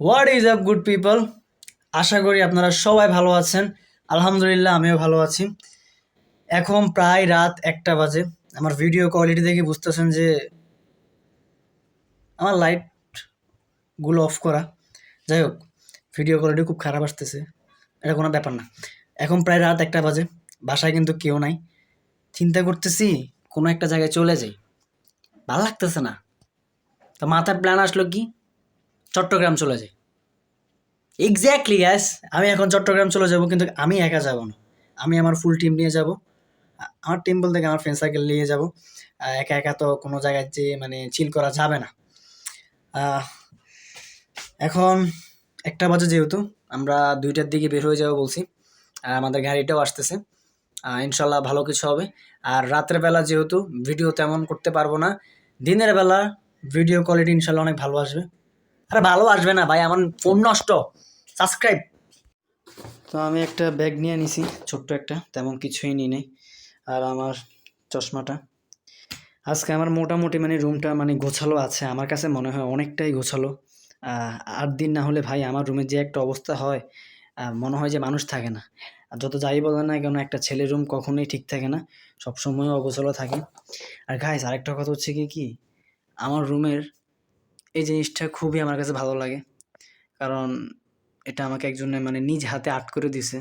What is up good people, আশা করি আপনারা সবাই ভালো আছেন। আলহামদুলিল্লাহ আমিও ভালো আছি। এখন প্রায় রাত 1টা বাজে। আমার ভিডিও কোয়ালিটি দেখে বুঝতেছেন যে আমার লাইটগুলো অফ করা। যাই হোক, ভিডিও কোয়ালিটি খুব খারাপ আসতেছে, এটা কোনো ব্যাপার না। এখন প্রায় রাত 1টা বাজে, বাসায় কিন্তু কেউ নাই। চিন্তা করতেছি কোনো একটা জায়গায় চলে যাই, ভালো লাগতেছে না। তো মাথায় প্ল্যান আসলো কি, চট্টগ্রাম চলে যাই। এক্স্যাক্টলি গ্যাস, আমি এখন চট্টগ্রাম চলে যাব, কিন্তু আমি একা যাব না, আমি আমার ফুল টিম নিয়ে যাব। আমার টিম বলতে আমার ফ্রেন্ড সার্কেল নিয়ে যাব। একা একা তো কোনো জায়গায় যে মানে চিল করা যাবে না। আহ, এখন 1টা বাজে, যেহেতু আমরা 2টার দিকে বের হয়ে যাবো বলছি। আমাদের গাড়িটাও আসতেছে, ইনশাল্লাহ ভালো কিছু হবে। আর রাতের বেলা যেহেতু ভিডিও তেমন করতে পারবো না, দিনের বেলা ভিডিও কোয়ালিটি ইনশাল্লাহ অনেক ভালো আসবে। আরে ভালো আসবে না ভাই, আমার ফোন নষ্ট। সাবস্ক্রাইব। তো আমি একটা ব্যাগ নিয়ে নিছি, ছোট্ট একটা, তেমন কিছুই নিই নাই। আর আমার চশমাটা। আজকে আমার মোটামুটি মানে রুমটা মানে গোছালো আছে, আমার কাছে মনে হয় অনেকটাই গোছালো। 8 দিন না হলে ভাই আমার রুমের যে একটা অবস্থা হয়, মনে হয় যে মানুষ থাকে না। আর যত যাই বলেন না কেন, একটা ছেলের রুম কখনোই ঠিক থাকে না, সবসময় অগোছালো থাকে। আর গাইস, আরেকটা কথা হচ্ছে কি আমার রুমের এই জিনিসটা খুবই আমার কাছে ভালো লাগে, কারণ এটা আমাকে একজনে মানে নিজ হাতে আর্ট করে দিছে।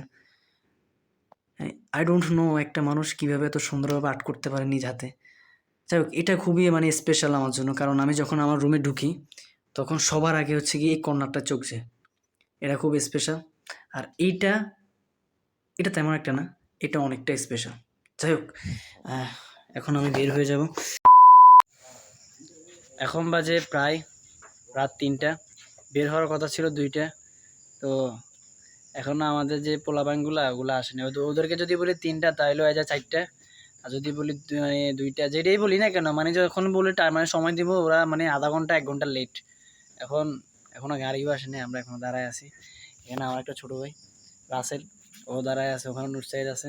আই ডোন্ট নো একটা মানুষ কিভাবে এত সুন্দরভাবে আর্ট করতে পারে নিজ হাতে। যাই হোক, এটা খুবই মানে স্পেশাল আমার জন্য, কারণ আমি যখন আমার রুমে ঢুকি তখন সবার আগে হচ্ছে কি এই কর্নারটা চোখ যায়। এটা খুব স্পেশাল। আর এইটা, এটা তেমন একটা না, এটা অনেকটা স্পেশাল। যাই হোক, এখন আমি বের হয়ে যাব। এখন বাজে প্রায় রাত 3টা, বের হওয়ার কথা ছিল 2টা। তো এখনও আমাদের যে পোলাপানগুলো ওগুলো আসেনি। ওদেরকে যদি বলি 3টা তাহলে হয়ে যায় 4টা। আর যদি বলি মানে 2টা, যেটাই বলি না কেন, মানে যখন বলি মানে সময় দিব, ওরা মানে আধা ঘন্টা 1 ঘন্টা লেট। এখনও গাড়িও আসেনি, আমরা এখনও দাঁড়ায় আছি। এখানে আমার একটা ছোটো ভাই রাসেল, ও দাঁড়ায় আছে, ওখানে নুরসাইদ আছে,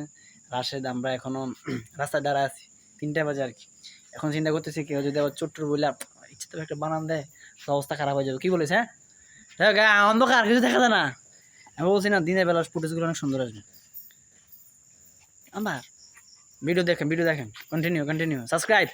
রাশেদ। আমরা এখনও রাস্তায় দাঁড়ায় আছি, 3টা বাজে আর কি। এখন চিন্তা করতেছি কেউ যদি আবার চট্টুর বলে ইচ্ছে তো একটা বানান দেয়, তো অবস্থা খারাপ হয়ে যাবে। কি বলিস? হ্যাঁ, অন্ধকার কিছু দেখা যায় না। আমি বলছি না, দিনের বেলা ফুটেজগুলো অনেক সুন্দর আসবে। আমার ভিডিও দেখেন, কন্টিনিউ, সাবস্ক্রাইব।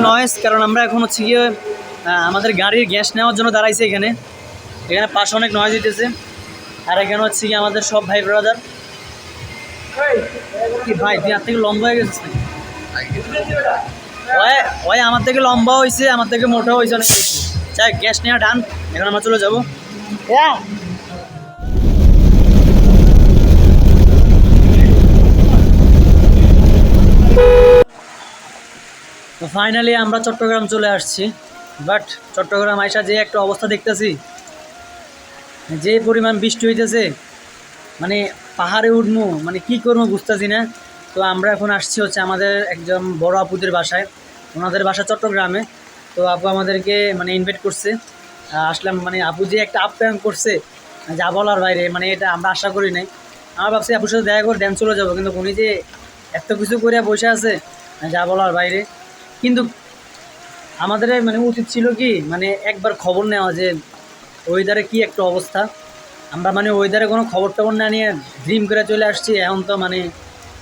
নয়েস, কারণ আমরা এখন হচ্ছে গিয়ে আমাদের গাড়ির গ্যাস নেওয়ার জন্য দাঁড়াইছি এখানে। পাশে অনেক নয়েজ দিতেছে। আর এখানে হচ্ছে গিয়ে আমাদের সব ভাই ব্রাদার। কি ভাই, তুই আর থেকে লম্বা হয়ে গেছিস নাকি? ওই আমার থেকে লম্বা হয়েছে, আমার থেকে মোটা হয়েছে অনেক বেশি। চাই গ্যাস নেওয়া ডান, এখন আমরা চলে যাবো। তো ফাইনালি আমরা চট্টগ্রাম চলে আসছি। বাট চট্টগ্রাম আইসা যে একটা অবস্থা দেখতেছি, যে পরিমাণ বৃষ্টি হইতেছে, মানে পাহাড়ে উঠবো মানে কি করবো বুঝতেছি না। তো আমরা এখন আসছি হচ্ছে আমাদের একজন বড় আপুদের বাসায়, ওনাদের বাসা চট্টগ্রামে। তো আপু আমাদেরকে মানে ইনভাইট করছে, আসলাম। মানে আপু যে একটা আপ্যায়ন করছে যা বলার বাইরে, মানে এটা আমরা আশা করি নাই। আমার ভাবছি আপুর সাথে দেখা করে ড্যান্স চলে যাবো, কিন্তু উনি যে এত কিছু করে বসে আছে যা বলার বাইরে। কিন্তু আমাদের মানে উচিত ছিল কি, মানে একবার খবর নেওয়া যে ওয়েদারে কি একটা অবস্থা। আমরা মানে ওয়েদারে কোনো খবর টবর না নিয়ে ড্রিম করে চলে আসছি। এখন তো মানে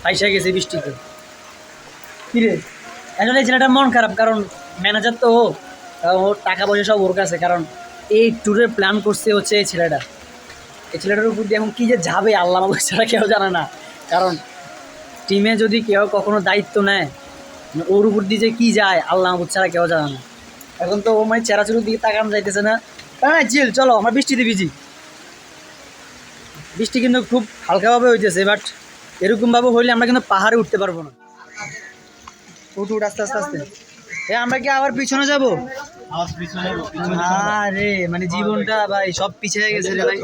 ফাইসা গেছে বৃষ্টিতে। কিরে, আসলে এই ছেলেটার মন খারাপ, কারণ ম্যানেজার তো ওর টাকা পয়সা সব ওর কাছে। কারণ এই ট্যুরের প্ল্যান করছে হচ্ছে এই ছেলেটার উপর দিয়ে এখন কী যে যাবে আল্লাহ মাবুদ ছাড়া কেউ জানে না। কারণ টিমে যদি কেউ কখনো দায়িত্ব নেয়, মানে ওর উপর দিয়ে যে কী যায় আল্লাহ মাবুদ ছাড়া কেউ জানে না। এখন তো ও মানে চেরাচুরির দিকে তাকানো যাইতেছে না। হ্যাঁ চিল, চলো আমরা বৃষ্টিতে ভিজি। বৃষ্টি কিন্তু খুব হালকাভাবে হইতেছে, বাট এরকমভাবে হইলে আমরা কিন্তু পাহাড়ে উঠতে পারবো না। উঠ আস্তে আস্তে আস্তে। আমরা কি আবার পিছনে যাবো? আরে মানে জীবনটা ভাই সব পিছিয়ে গেছে রে ভাই।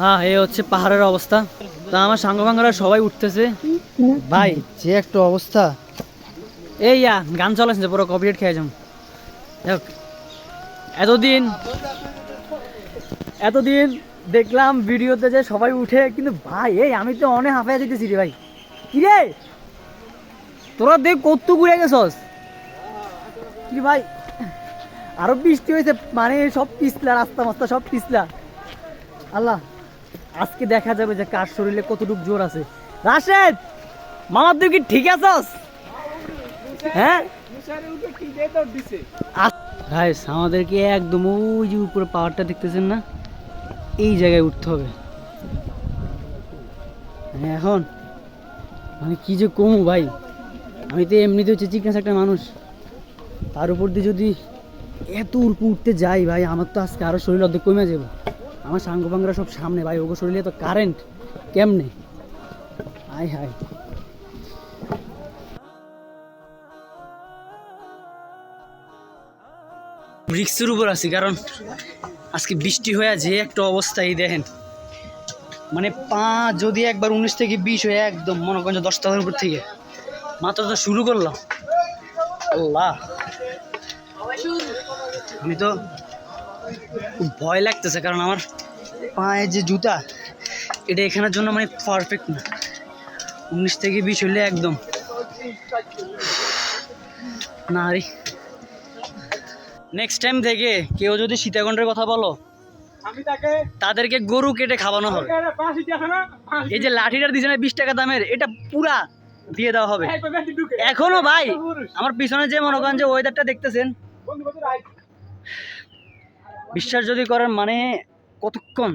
হ্যাঁ, এই হচ্ছে পাহাড়ের অবস্থা। তা আমার সাঙ্গপাঙ্গরা সবাই উঠতেছে ভাই, যে একটা অবস্থা। এই গান চলেছে পুরো কপিরাইট খেয়ে যাম। এতদিন দেখলাম ভিডিওতে যে সবাই উঠে, কিন্তু ভাই এই আমি তো অনেক হাঁপাইয়া দিতেছি রে ভাই। কি রে তোরা দেখ কত ঘুরে গেছস কি ভাই, আরো বৃষ্টি হয়েছে, মানে সব পিছলা, রাস্তা মাস্তা সব পিছলা। আল্লাহ, আজকে দেখা যাবে যে কার শরীরে কতটুকু জোর আছে। রাশেদ মামা, তুই কি ঠিক আছস? হ্যাঁ গাইস, আমাদেরকে একদম ওই যে উপরে পাহাড়টা দেখতেছেন না, এই জায়গায় উঠতে হবে। এখন মানে কি যে কমু ভাই, আমি তো এমনিতে হচ্ছে চিকনাস একটা মানুষ, তার উপর দিয়ে যদি এত উপরে উঠতে যাই ভাই, আমার তো আজকে আরো শরীর অর্ধেক কমে যাবে। আমার সাঙ্গপাঙ্গরা সব সামনে ভাই, ওগো শরীরে তো কারেন্ট কেমনে, আয় হায়। রিক্সের উপর আছি, কারণ আজকে বৃষ্টি হয়ে যে একটা অবস্থা, এই দেখেন মানে পা যদি একবার 19 থেকে 20 হয়ে একদম মনে করেন 10 টাকার উপর থেকে মাত্র তো শুরু করলাম। আল্লাহ, আমি তো খুব ভয় লাগতেছে, কারণ আমার পায়ে যে জুতা, এটা এখানের জন্য মানে পারফেক্ট না। 19 থেকে 20 হলে একদম না রে। নেক্সট টাইম থেকে কেউ যদি সীতাকুণ্ডের কথা বলো, তাদেরকে গরু কেটে খাওয়ানো হবে। এই যে লাঠিটা দিছে না 20 টাকা দামের, এটা পুরা দিয়ে দেওয়া হবে। এখনো ভাই আমার পিছনে যে মনে করেন যে ওয়েদারটা দেখতেছেন, বিশ্বাস যদি করেন মানে কতক্ষণ,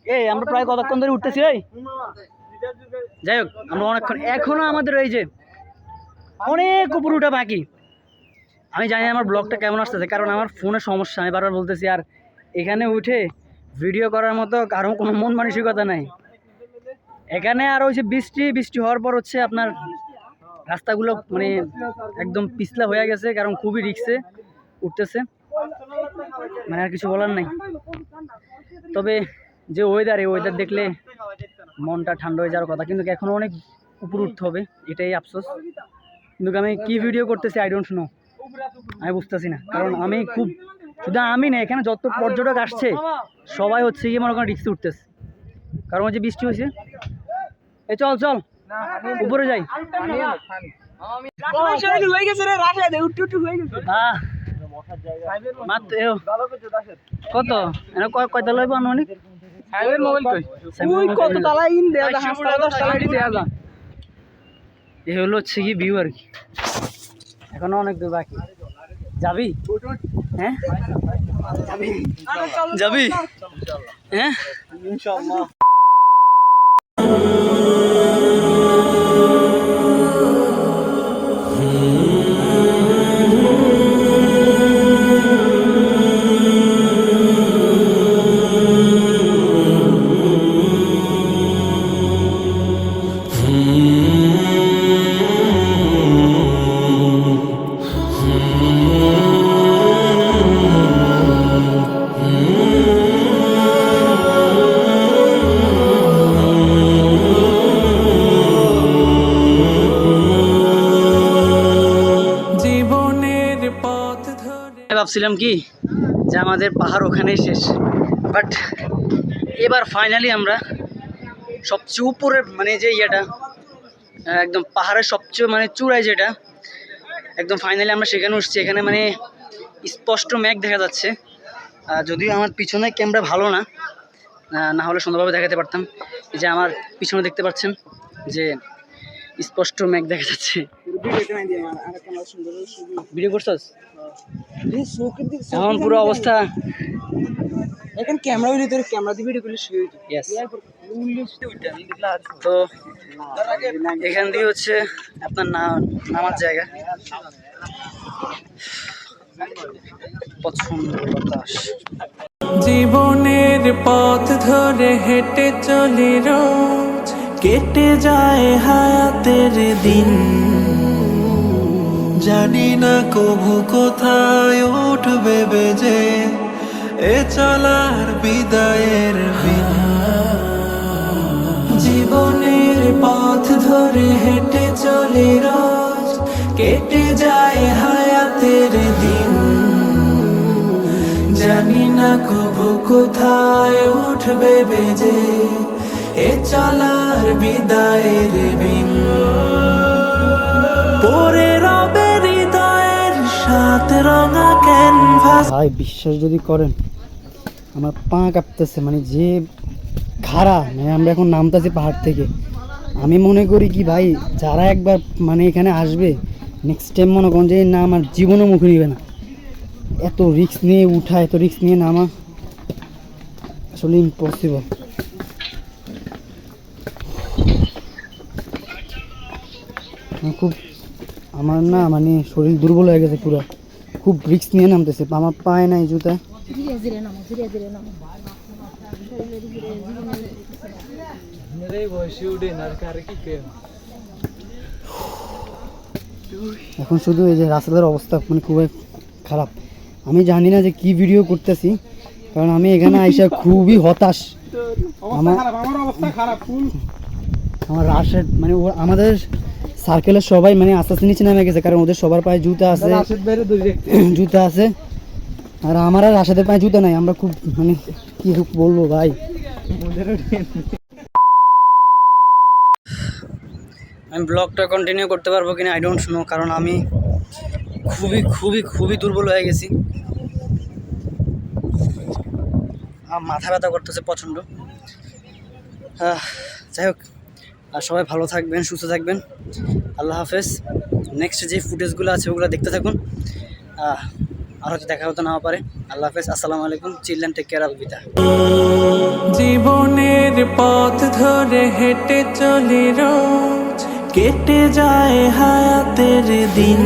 এই আমরা প্রায় কতক্ষণ ধরে উঠতেছি। এই যাই হোক, আমরা অনেকক্ষণ, এখনো আমাদের এই যে অনেক উপর উঠা বাকি। আমি জানি আমার ব্লগটা কেমন আসতেছে, কারণ আমার ফোনের সমস্যা, আমি বারবার বলতেছি। আর এখানে উঠে ভিডিও করার মতো কারো কোনো মন মানসিকতা নাই এখানে। আর ওই যে বৃষ্টি হওয়ার পর হচ্ছে আপনার রাস্তাগুলো মানে একদম পিছলা হয়ে গেছে, কারণ খুবই রিক্সে উঠতেছে, মানে আর কিছু বলার নাই। তবে যে ওয়েদার, এই ওয়েদার দেখলে মনটা ঠান্ডা হয়ে যাওয়ার কথা, কিন্তু এখনও অনেক উপর উঠতে হবে, এটাই আফসোস। কিন্তু আমি কি ভিডিও করতেছি আই ডোন্ট নো, আমি বুঝতেছি না। কারণ আমি খুব, শুধু আমি না, এখানে যত পর্যটক আসছে সবাই হচ্ছে গিয়ে মনে করেন রিক্সে উঠতেছে, কারণ ওই যে বৃষ্টি হয়েছে। এই চল চল উপরে যাই। কত কয়টা লইব আনুমানিক? এই হলো হচ্ছে কি ভিউ আর কি, এখনো অনেক দূর বাকি। যাবি? হ্যাঁ যাবি? হ্যাঁ ইনশাআল্লাহ। ভাবছিলাম কি যে আমাদের পাহাড় ওখানেই শেষ, বাট এবার ফাইনালি আমরা সবচেয়ে উপরের মানে যে ইয়েটা একদম পাহাড়ের সবচেয়ে মানে চূড়ায় যেটা, একদম ফাইনালি আমরা সেখানে উঠছি। এখানে মানে স্পষ্ট মেঘ দেখা যাচ্ছে, যদিও আমার পিছনে ক্যামেরা ভালো না, না হলে সুন্দরভাবে দেখাতে পারতাম। এই যে আমার পিছনে দেখতে পাচ্ছেন যে স্পষ্ট মেঘ দেখা যাচ্ছে। ভিডিও করছস? এখন পুরো অবস্থা, এখন ক্যামেরা হইলে তোর ক্যামেরা দিয়ে ভিডিও করলে শুয়ে তো এখান দিয়ে হচ্ছে আপনার নামার জায়গা। জীবনের পথ ধরে হেঁটে চলি রোজ, কেটে যায় হায়াতের দিন, জানি না কবু কোথায় উঠবে বেজে এ চলার বিদায়ের বিন। ধরে হেঁটে চলি রোজ, কেটে যায় হায়াতের দিন। জানি না কবু কোথায় উঠবে বেজে এ চলার বিদায়ের বিন। পরে রবে হৃদয়ের সাত রঙা ক্যানভাস। ভাই বিশ্বাস যদি করেন আমার পা কাঁপতেছে, মানে যে খাড়া, মানে আমরা এখন নামতেছি পাহাড় থেকে। আমি মনে করি কি ভাই, যারা একবার মানে এখানে আসবে নেক্সট টাইম মনে করেন যে না আমার জীবনও মুখে নিবে না। এত রিস্ক নিয়ে উঠা, এত রিস্ক নিয়ে নামা আসলে ইম্পসিবল। খুব আমার না মানে শরীর দুর্বল হয়ে গেছে পুরো, খুব রিস্ক নিয়ে নামতেছে। আমার পায়ে নাই জুতা। ধীরে ধীরে নামো, ধীরে ধীরে নামো। এখন শুধু এই যে রাস্তার অবস্থা মানে খুবই খারাপ। আমি জানি না যে কি ভিডিও করতেছি, কারণ আমি এখানে আইসা খুবই হতাশ। আমার রাশেদ মানে আমাদের সার্কেলের সবাই মানে আস্তে আস্তে নিচে নেমে গেছে, কারণ ওদের সবার পায়ে জুতা আছে, জুতা আছে, আর আমার আর রাশেদের পায়ে জুতা নাই। আমরা খুব মানে কি বলবো ভাই। আমি ব্লগটা কন্টিনিউ করতে পারবো কিনা আই ডোন্ট নো, কারণ আমি খুবই খুবই খুবই দুর্বল হয়ে গেছি। মাথা ব্যথা করতেছে প্রচণ্ড। যাই হোক, আর সবাই ভালো থাকবেন, সুস্থ থাকবেন। আল্লাহ হাফেজ। নেক্সট যে ফুটেজগুলো আছে ওগুলো দেখতে থাকুন। আর হয়তো দেখা হতে না পারে। আল্লাহ হাফেজ, আসসালামু আলাইকুম, চিলড্রেন, টেক কেয়ার, আলবিদা। জীবনের পথ ধরে হেঁটে চলি রোজ, কেটে যায় হায়াতের দিন।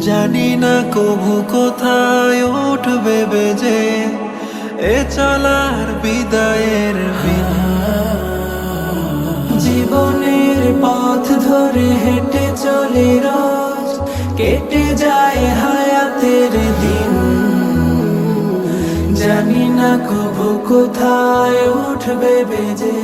জানি না কবু কোথায় উঠবে বেজে এ চলার বিদায়ের বিন। জীবনের পথ ধরে হেঁটে চলি রোজ, কেটে যায় হায়াতের দিন। জানি না কবু কোথায় উঠবে বেজে